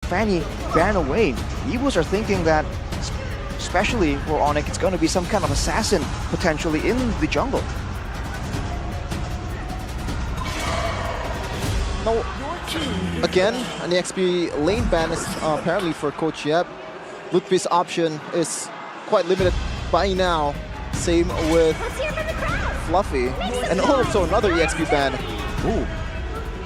Fanny ban away. Evos are thinking that, especially for Onic, it's going to be some kind of assassin potentially in the jungle. No, again, an EXP lane ban is apparently for Coach Yep. Ludwig's option is quite limited by now. Same with Fluffy. And also another EXP ban. Ooh.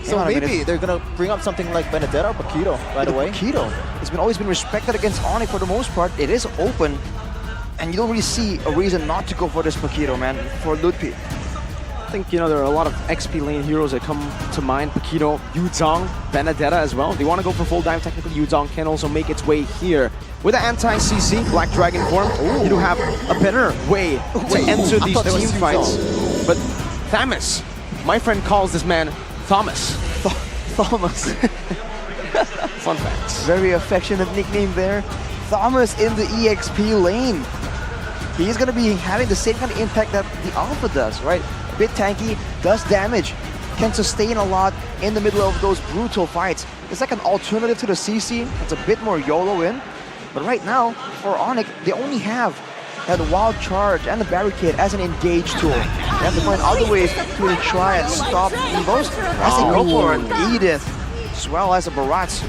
So maybe they're gonna bring up something like Benedetta or Paquito right away. Paquito has always been respected against Onic for the most part. It is open, and you don't really see a reason not to go for this Paquito, man, for Ludwig. I think, you know, there are a lot of XP lane heroes that come to mind. Paquito, Yuzong, Benedetta as well. If they want to go for full dive, technically Yuzong can also make its way here. With the anti-CC, Black Dragon form, you do have a better way to enter these team fights. But Thamus, my friend calls this man Thomas. Thomas. Fun facts. Very affectionate nickname there. Thomas in the EXP lane. He's going to be having the same kind of impact that the Alpha does, right? Bit tanky, does damage, can sustain a lot in the middle of those brutal fights. It's like an alternative to the CC. It's a bit more YOLO in. But right now, for Onic, they only have that wild charge and the barricade as an engage tool. They have to find other ways to try and stop Evos as they go for an Edith, as well as a Barats.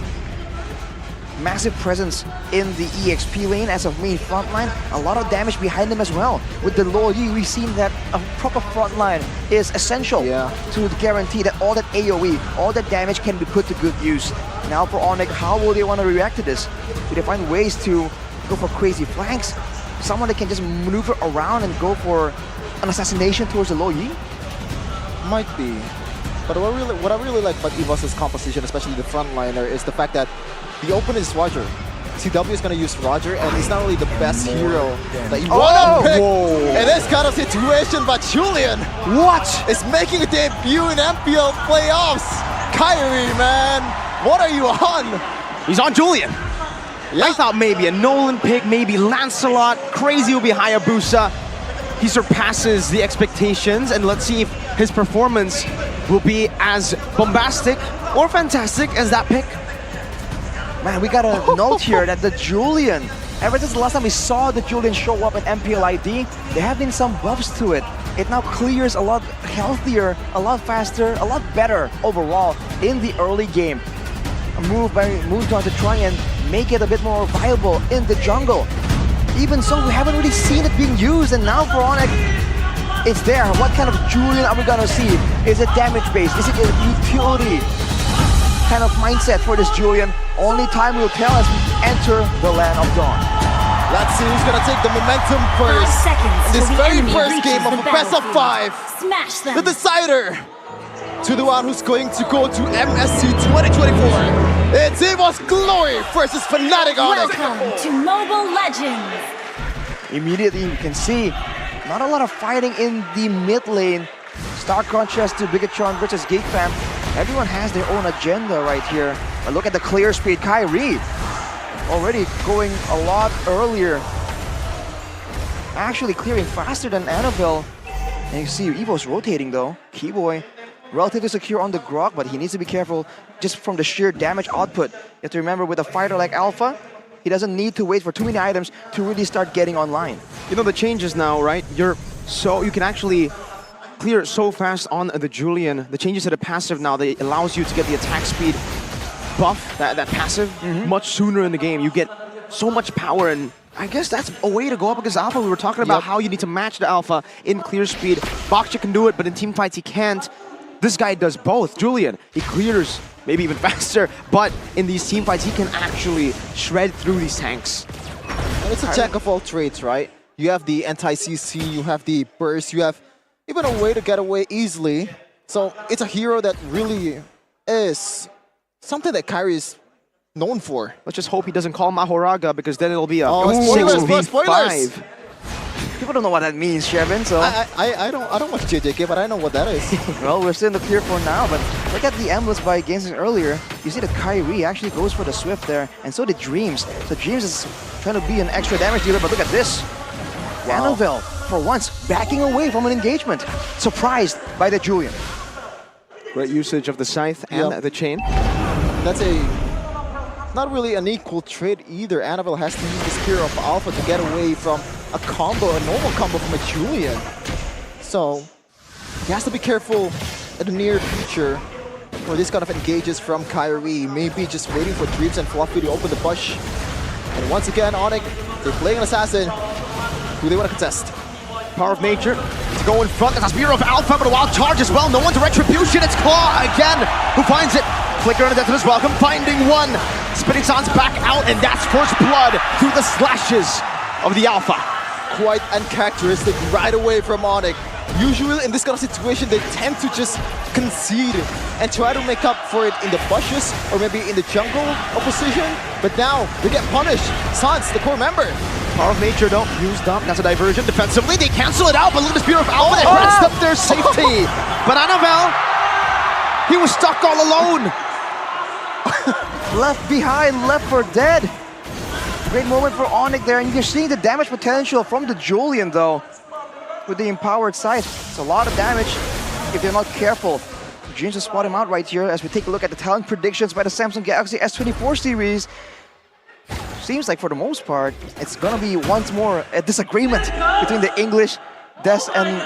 Massive presence in the EXP lane as a main frontline. A lot of damage behind them as well. With the low Yi, we've seen that a proper frontline is essential to guarantee that all that AoE, all that damage can be put to good use. Now for Onic, how will they want to react to this? Do they find ways to go for crazy flanks? Someone that can just maneuver around and go for an assassination towards the low Yi? Might be. But what I really like about Evos' composition, especially the frontliner, is the fact that the open is Roger. CW is going to use Roger, and he's not really the best hero that you want to pick in this kind of situation, but Julian is making a debut in MPL playoffs. Kyrie, man, what are you on? He's on Julian. I thought maybe a Nolan pick, maybe Lancelot, crazy will be Hayabusa. He surpasses the expectations, and let's see if his performance will be as bombastic or fantastic as that pick. Man, we got a note here that the Julian, ever since the last time we saw the Julian show up at MPL ID, there have been some buffs to it. It now clears a lot healthier, a lot faster, a lot better overall in the early game. A move by Moonton to try and make it a bit more viable in the jungle. Even so, we haven't really seen it being used, and now for Onic, it's there. What kind of Julian are we gonna see? Is it damage based? Is it a utility kind of mindset for this Julian? Only time will tell as we enter the land of dawn. Let's see who's gonna take the momentum first. 5 seconds in this till the very enemy first reaches game of the a best of battlefield. 5. Smash them. The decider to the one who's going to go to MSC 2024. It's Evos Glory versus Fnatic Onic. Welcome to Mobile Legends. Immediately you can see not a lot of fighting in the mid lane. Stark contrast to Bigatron versus GeekFam. Everyone has their own agenda right here. But look at the clear speed. Kyrie already going a lot earlier. Actually clearing faster than Annabelle. And you see Evos rotating though. Keyboy relatively secure on the Grok, but he needs to be careful just from the sheer damage output. You have to remember, with a fighter like Alpha, he doesn't need to wait for too many items to really start getting online. You know the changes now, right? You can actually clear so fast on the Julian. The changes to the passive now, that allows you to get the attack speed buff, that passive, much sooner in the game. You get so much power, and I guess that's a way to go up against Alpha. We were talking about how you need to match the Alpha in clear speed. Boxer can do it, but in team fights he can't. This guy does both. Julian, he clears maybe even faster, but in these team fights he can actually shred through these tanks. And it's a jack of all trades, right? You have the anti-CC, you have the burst, you have even a way to get away easily. So it's a hero that really is something that Kyrie is known for. Let's just hope he doesn't call Mahoraga, because then it'll be a spoilers, 6v5. People don't know what that means, Shevin, so... I don't watch JJK, but I know what that is. Well, we're still in the clear for now, but look at the emblems by Gainston earlier. You see that Kyrie actually goes for the Swift there, and so did Dreams. So Dreams is trying to be an extra damage dealer, but look at this. Wow. Annabelle, for once, backing away from an engagement. Surprised by the Julian. Great usage of the Scythe and the Chain. That's a not really an equal trade either. Annabelle has to use the Spear of Alpha to get away from a combo, a normal combo from a Julian. So he has to be careful in the near future for this kind of engages from Kyrie. Maybe just waiting for Dreams and Fluffy to open the push. And once again, Onic, they're playing an assassin. Who they want to contest? Power of Nature to go in front. There's a Spear of Alpha, but a wild charge as well. No one's a Retribution. It's Claw again. Who finds it? Flicker on the death of his welcome. Finding one. Spinning Sans back out, and that's first blood through the slashes of the Alpha. Quite uncharacteristic right away from Onic. Usually in this kind of situation, they tend to just concede and try to make up for it in the bushes or maybe in the jungle opposition. But now they get punished. Sans, the core member. Power of Nature though, used up. That's a diversion. Defensively, they cancel it out, but look at the Spear of Alpha. They rest up their safety. But Annabelle, he was stuck all alone. Left behind, left for dead. Great moment for Onic there, and you're seeing the damage potential from the Julian though. With the empowered scythe, it's a lot of damage if they're not careful. Dreams to spot him out right here as we take a look at the talent predictions by the Samsung Galaxy S24 series. Seems like for the most part, it's gonna be once more a disagreement between the English Des and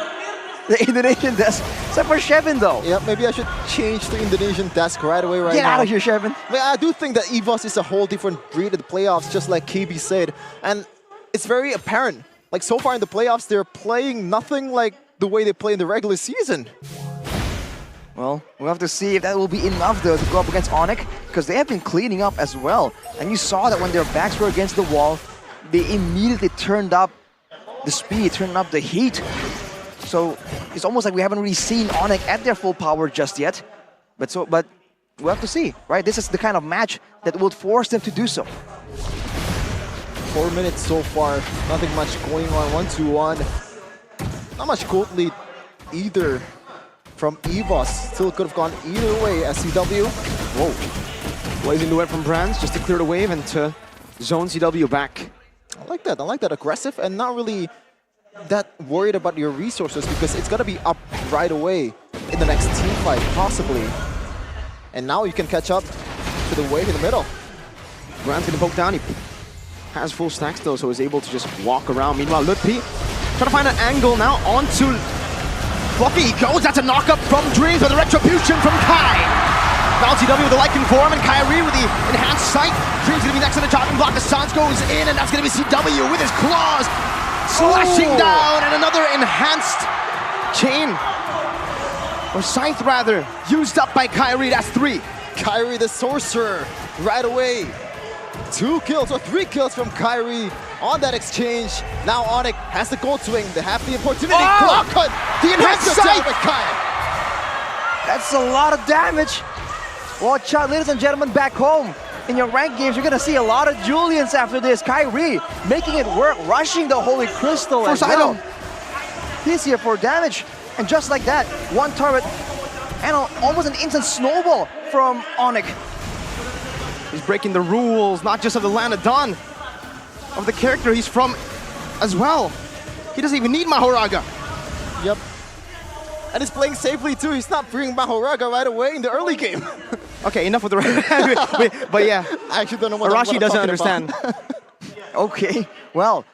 the Indonesian Des. Except for Shevin though. Yeah, maybe I should change to Indonesian desk right away right Get now. out of here, Shevin. But I do think that Evos is a whole different breed of the playoffs, just like KB said. And it's very apparent. Like so far in the playoffs, they're playing nothing like the way they play in the regular season. Well, we'll have to see if that will be enough though to go up against Onic, because they have been cleaning up as well. And you saw that when their backs were against the wall, they immediately turned up the speed, turned up the heat. So it's almost like we haven't really seen Onic at their full power just yet. But we'll have to see, right? This is the kind of match that will force them to do so. 4 minutes so far, nothing much going on. 1-2-1. Not much gold lead either from Evos. Still could have gone either way as CW. Whoa. Blazing duet from Brands just to clear the wave and to zone CW back. I like that. I like that. Aggressive and not really that worried about your resources because it's going to be up right away in the next team fight, possibly. And now you can catch up to the wave in the middle. Brands gonna poke down. He has full stacks though, so is able to just walk around. Meanwhile, Lutpi trying to find an angle now onto Fluffy. He goes. That's a knockup from Dreams with a Retribution from Kai. Now CW with the Lycan form and Kyrie with the enhanced sight. Dreams gonna be next to the chopping block as Sans goes in, and that's gonna be CW with his claws slashing down, and another enhanced chain or scythe rather used up by Kyrie. That's 3. Kyrie the Sorcerer right away. 2 kills or 3 kills from Kyrie on that exchange. Now Onic has the gold swing. They have the opportunity. Claw cut. The enhanced sight. That's a lot of damage. Watch out, ladies and gentlemen, back home. In your ranked games, you're gonna see a lot of Julians after this. Kyrie making it work, rushing the Holy Crystal as well. He's here for damage. And just like that, one turret and almost an instant snowball from Onic. He's breaking the rules, not just of the land of Dawn, of the character he's from as well. He doesn't even need Mahoraga. Yep. And he's playing safely too. He's not bringing Mahoraga right away in the early game. Okay, enough with the but yeah, I actually don't know what Arashi I'm doesn't talking understand. Okay, well,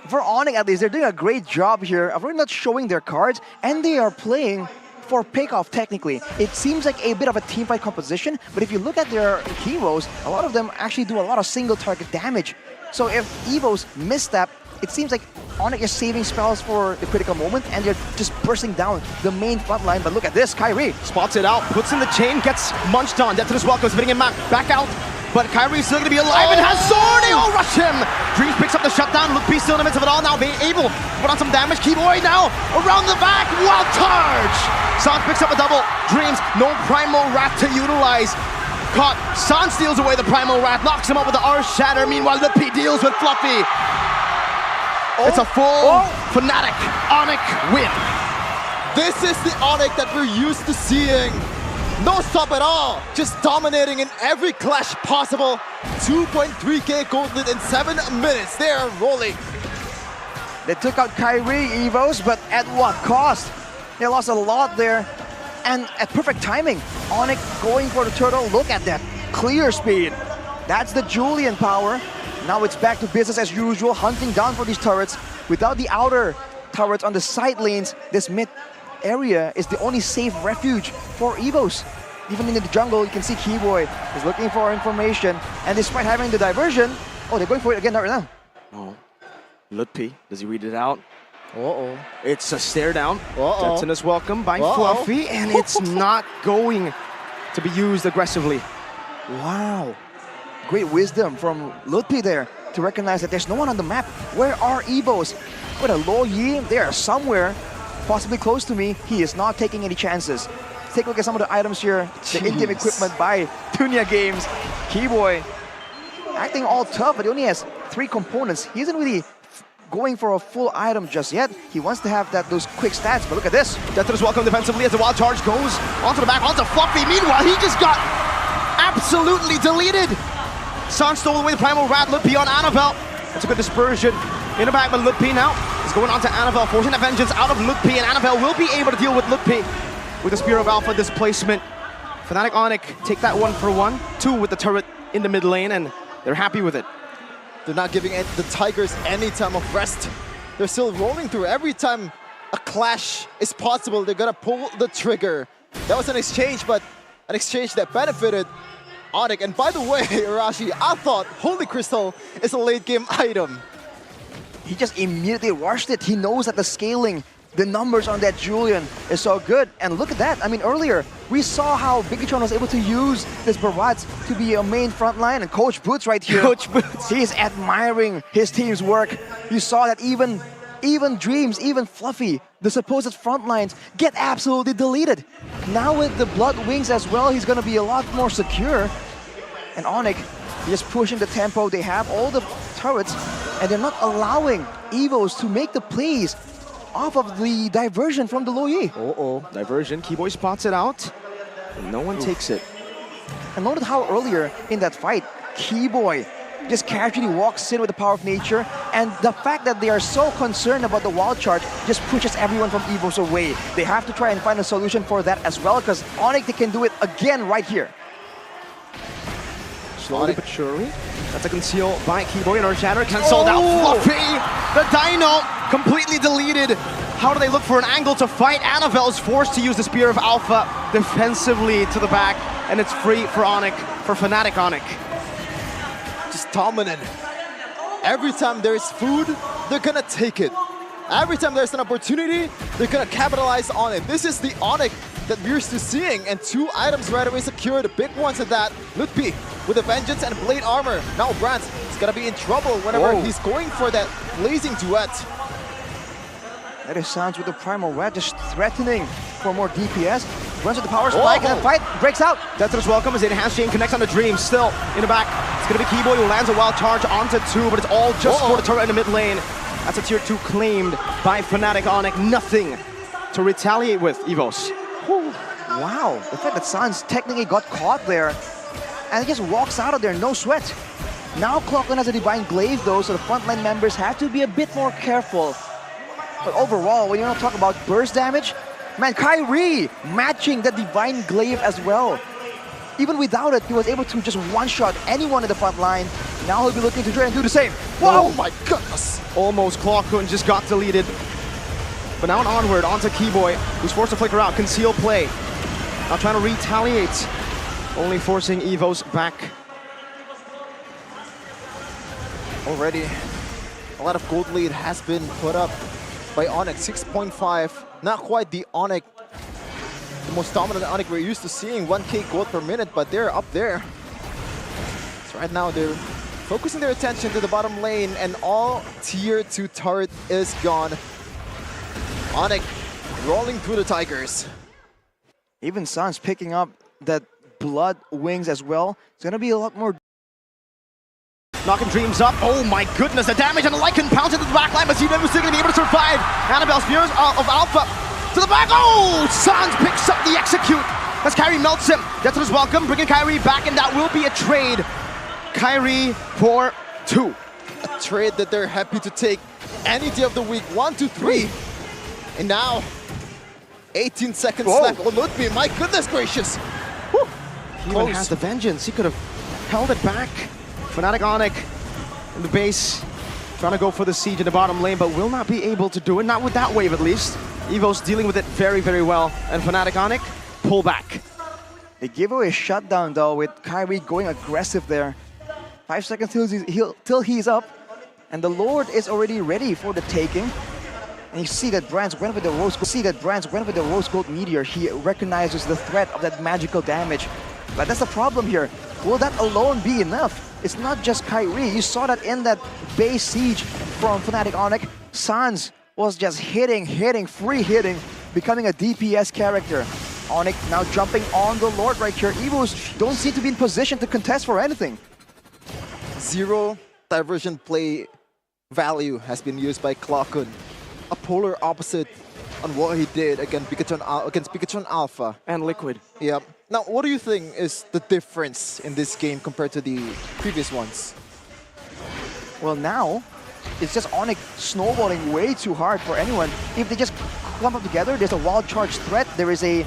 for Onic at least, they're doing a great job here of really not showing their cards, and they are playing for pick-off technically. It seems like a bit of a teamfight composition, but if you look at their heroes, a lot of them actually do a lot of single target damage. So if Evos misstep, it seems like Onic is saving spells for the critical moment, and they're just bursting down the main front line. But look at this, Kyrie Spots it out, puts in the chain, gets munched on. Death to this welcome, spinning him back out. But Kyrie's still going to be alive and has sword. They all rush him. Dreams picks up the shutdown. Lutpi still in the midst of it all now, being able to put on some damage. Keyboy now around the back. Wild charge. Sans picks up a double. Dreams, no Primal Wrath to utilize. Caught. Sans steals away the Primal Wrath, knocks him up with the Arse Shatter. Meanwhile, Lutpi deals with Fluffy. It's a full Fnatic Onic win. This is the Onic that we're used to seeing. No stop at all, just dominating in every clash possible. 2.3k gold lead in 7 minutes. They are rolling. They took out Kyrie, Evos, but at what cost? They lost a lot there, and at perfect timing. Onic going for the turtle. Look at that clear speed. That's the Julian power. Now it's back to business as usual, hunting down for these turrets. Without the outer turrets on the side lanes, this mid area is the only safe refuge for Evos. Even in the jungle, you can see Keyboy is looking for information. And despite having the diversion, oh, they're going for it again right now. Oh, Lutpi, does he read it out? Uh-oh. It's a stare down. Uh-oh. Jetson is welcome by Uh-oh. Fluffy, and it's not going to be used aggressively. Wow. Great wisdom from Lutpi there to recognize that there's no one on the map. Where are Evos? With a Lo Yi, they are somewhere, possibly close to me. He is not taking any chances. Take a look at some of the items here. The in-game equipment by Tunya Games. Keyboy acting all tough, but he only has 3 components. He isn't really going for a full item just yet. He wants to have those quick stats, but look at this. Jetson is welcome defensively as the wild charge goes onto the back, onto Fluffy. Meanwhile, he just got absolutely deleted. Sun stole away the Primal Rat. Lutpi on Annabelle. That's a good dispersion in the back, but Lutpi now is going on to Annabelle, forcing the vengeance out of Lutpi, and Annabelle will be able to deal with Lutpi with the Spear of Alpha displacement. Fnatic Onic take that 1 for 1, 2 with the turret in the mid lane, and they're happy with it. They're not giving the Tigers any time of rest. They're still rolling through. Every time a clash is possible, they're gonna pull the trigger. That was an exchange, but an exchange that benefited Onic. And by the way, Arashi, I thought Holy Crystal is a late game item. He just immediately rushed it. He knows that the scaling, the numbers on that Julian is so good. And look at that. I mean, earlier, we saw how Biggitron was able to use this Barats to be a main front line. And Coach Boots right here. Coach Boots. He's admiring his team's work. You saw that even Dreams, even Fluffy, the supposed front lines, get absolutely deleted. Now with the Blood Wings as well, he's going to be a lot more secure. And Onic just pushing the tempo. They have all the turrets, and they're not allowing Evos to make the plays off of the diversion from the Lo Yi. Uh-oh, diversion. Keyboy spots it out, and no one takes it. And notice how earlier in that fight, Keyboy just casually walks in with the power of nature, and the fact that they are so concerned about the wild charge just pushes everyone from Evos away. They have to try and find a solution for that as well, because Onic, they can do it again right here. Slowly but surely. That's a conceal by Keyboy, and our shatter cancelled out. Fluffy, the Dino, completely deleted. How do they look for an angle to fight? Annabelle's forced to use the Spear of Alpha defensively to the back, and it's free for Onic, for Fnatic Onic. Just dominant. Every time there's food, they're gonna take it. Every time there's an opportunity, they're gonna capitalize on it. This is the Onic that we're used to seeing, and 2 items right away secured. The big ones at that. Lutpi with a Vengeance and Blade Armor. Now Brandt is gonna be in trouble whenever he's going for that blazing duet. That is Sans with the Primal Red, just threatening for more DPS. Runs with the power spike, and the fight breaks out. Tetris welcome as the enhanced chain connects on the Dream. Still in the back, it's gonna be Keyboy who lands a wild charge onto 2, but it's all just for the turret in the mid lane. That's a tier 2 claimed by Fnatic Onic. Nothing to retaliate with, Evos. Wow, the fact that Sans technically got caught there, and he just walks out of there, no sweat. Now Clockland has a Divine Glaive though, so the frontline members have to be a bit more careful. But overall, when you want to talk about burst damage, man, Kyrie matching the Divine Glaive as well. Even without it, he was able to just one-shot anyone in the front line. Now he'll be looking to try and do the same. Whoa! Oh my goodness! Almost Clockland just got deleted. But now onward, onto Keyboy, who's forced to flicker out, conceal play. Now trying to retaliate, only forcing Evos back. Already, a lot of gold lead has been put up by Onic, 6.5. Not quite the Onic, the most dominant Onic we're used to seeing, 1k gold per minute, but they're up there. So right now they're focusing their attention to the bottom lane, and all tier 2 turret is gone. Onic rolling through the Tigers. Even Sans picking up that Blood Wings as well. It's gonna be a lot more. Knocking Dreams up. Oh my goodness, the damage and the Lycan pounds into the back line, but he never still gonna be able to survive. Annabelle Spears of Alpha to the back. Oh! Sans picks up the execute as Kyrie melts him. Jetson is welcome, bringing Kyrie back, and that will be a trade. Kyrie for 2. A trade that they're happy to take any day of the week. 1, 2, 3. And now, 18 seconds left. Oh, Lutpi, my goodness gracious. He even has the Vengeance. He could have held it back. Fnatic Onic in the base, trying to go for the siege in the bottom lane, but will not be able to do it, not with that wave at least. Evos dealing with it very, very well, and Fnatic Onic pull back. They give away a shutdown though, with Kyrie going aggressive there. 5 seconds till he's up, and the Lord is already ready for the taking. And you see that Brands went with the rose gold meteor. He recognizes the threat of that magical damage. But that's the problem here. Will that alone be enough? It's not just Kyrie. You saw that in that base siege from Fnatic Onic. Sans was just hitting, free hitting, becoming a DPS character. Onic now jumping on the Lord right here. Evos don't seem to be in position to contest for anything. Zero diversion play value has been used by Klokun. A polar opposite on what he did against Pikachu Alpha. And Liquid. Yep. Now, what do you think is the difference in this game compared to the previous ones? Well, now it's just Onic snowballing way too hard for anyone. If they just clump up together, there's a wild charge threat. There is a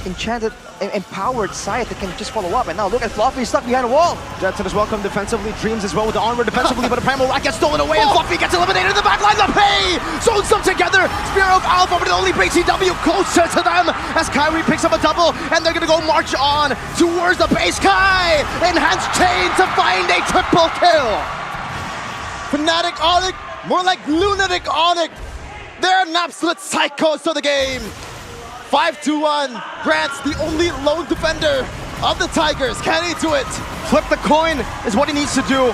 enchanted, empowered side that can just follow up. And now look at Fluffy stuck behind a wall. Jetson is welcome defensively, Dreams as well with the onward defensively, but the Primal Rat gets stolen away and Fluffy gets eliminated in the back line. The pay zones them together. Spear of Alpha, but it only brings CW closer to them as Kyrie picks up a double, and they're gonna go march on towards the base. Kai enhanced chain to find a triple kill. Fnatic Onic, more like Lunatic Onic. They're an absolute psychos to the game. 5-2-1, Grant's the only lone defender of the Tigers. Can he do it? Flip the coin is what he needs to do.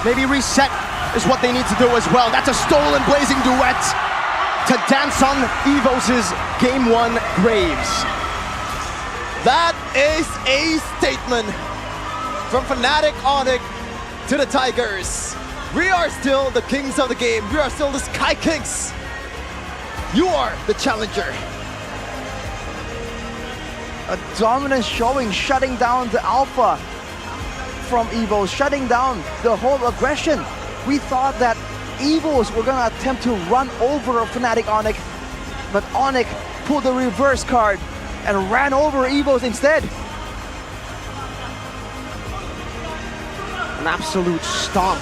Maybe reset is what they need to do as well. That's a stolen blazing duet to dance on Evos' Game 1 graves. That is a statement from Fnatic Onic to the Tigers. We are still the kings of the game. We are still the Sky Kings. You are the challenger. A dominant showing, shutting down the Alpha from Evos, shutting down the whole aggression. We thought that Evos were gonna attempt to run over Fnatic Onic, but Onic pulled the reverse card and ran over Evos instead. An absolute stomp.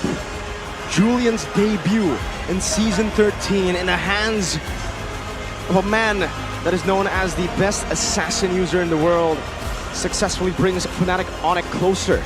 Julian's debut in Season 13 in the hands of a man that is known as the best assassin user in the world successfully brings Fnatic Onic closer